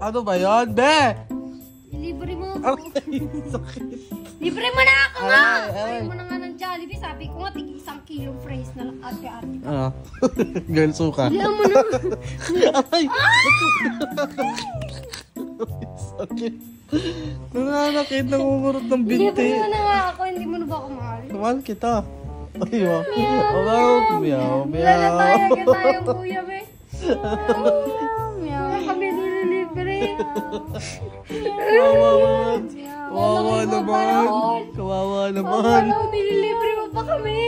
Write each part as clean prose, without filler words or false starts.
Ano ba yun, be? Libre mo. Aray, sakit. Libre mo na ako nga! Aray. Ayaw mo na nga ng Jollibee. Sabi ko nga, tig 1 kilong fries na lang ate-ate. Ano? Girl, suka. Alam mo na. Aray! Sakit. Nananakit, nangungurot ng binti. Libre mo na nga ako. Hindi mo na ba ako mahal? Mahal kita. Ay, wow. Meow, meow, meow. Lalatayan tayo, kuya, be. Meow. Kami nililibre. Kawawa naman. Kawawa naman. Ano, nililibre mo pa kami.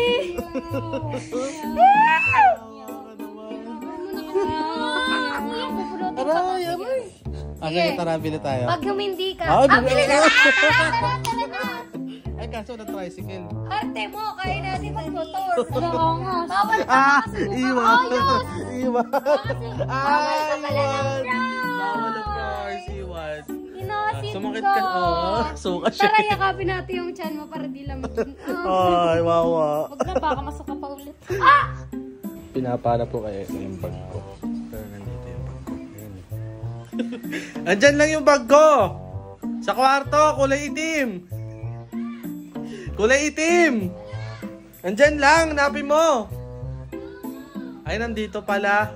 Aray, aray. Okay, tara, bili tayo. Pag humindi ka. Ah, Bili na! Tara na! Ay, kaso na tricycle. Arte mo, kaya natin mag-motor. Oo nga. Bawal ka Ah, kasi mukha. iwan. Ayos! Iwan. Bawal ka pala ng Bawal ng price, iwan. Inasin Sumakit ka. ka. Oo, suka siya. Tara, yakapin natin yung chan mo para di lang Ay, wawa. Huwag na, baka masuka pa ulit. Ah! Pinapala po kayo yung bag ko. Pero nandito yung bag ko. Andyan lang yung bag ko! Sa kwarto, kulay itim! Kulay itim! Andyan lang, hanapin mo! Ay, nandito pala.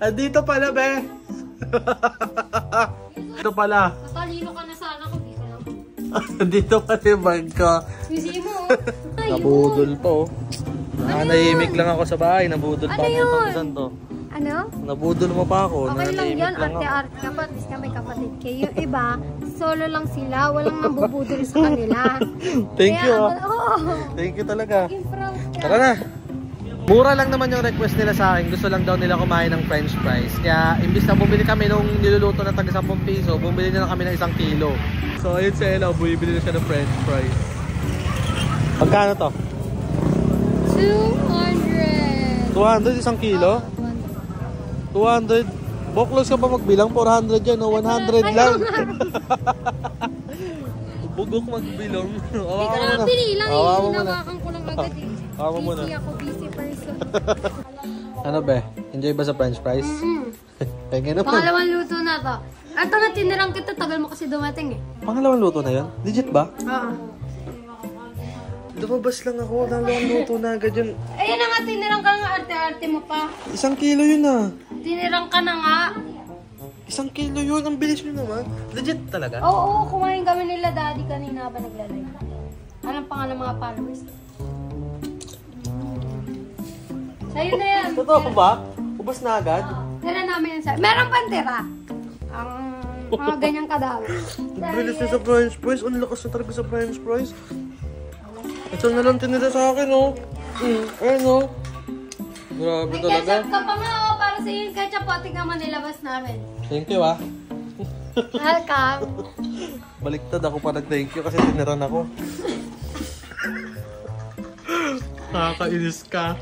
Andito pala, be! Dito pala. Matalino ka na sana kung di ka lang. Nandito pala yung bag ko. Susi mo. Nabudol po. Nahimik lang ako sa bahay. Nabudol pa Ano ako. yun? Saan to? Ano? Nabudol mo pa ako. Okay lang Nanahimik yan, lang ako. arte-arte ka pa. At least kami kapatid kayo. Yung iba, solo lang sila. Walang nabubudol sa kanila. Thank you, Kaya, ah. oo. Thank you talaga. Yung proud ka. Tara na. Mura lang naman yung request nila sa akin. Gusto lang daw nila kumain ng french fries. Kaya imbis na bumili kami nung niluluto na taga 10 piso, bumili na lang kami ng 1 kilo. So ayun si Ella, bumibili na siya ng french fries. Pagkano to? 200. 200 1 kilo? 200. Boklos ka pa magbilang? 400 yan, no? 100 lang. Bugok magbilang. Hindi ko naman pinilang eh. Awa mo muna. Hinawakan ko lang agad eh. Awa mo muna. Busy ako, busy person. Ano be? Enjoy ba sa french fries? Penge naman. Pangalawang luto na to. Ito na tinirang kita, tagal mo kasi dumating eh. Pangalawang luto na yun? Legit ba? Oo. Lumabas lang ako. Dalawang luto na agad yun. Ayun na nga, tinirang ka nga, arte-arte mo pa. 1 kilo yun ah. Tinirang ka na nga. 1 kilo yun. Ang bilis nyo naman. Legit talaga? Oo, kumain kami nila daddy kanina ba naglalay. Anong pangalan ng mga followers? Sa'yo na yan. Totoo ba? Ubas na agad? Tira namin yan sa'yo. Meron pang tira. Ang mga ganyang kadami. Ang bilis na sa french fries. Ang lakas na talaga sa french fries. Ito na lang tinira sa akin, oh. Ayun, oh. Grabe May talaga. ketchup ka pa nga, oh, para sa yung ketchup, pati ka man nilabas namin. Thank you, ah. Welcome. Baliktad ako pa nag-thank you kasi tiniran ako. Nakakainis ka.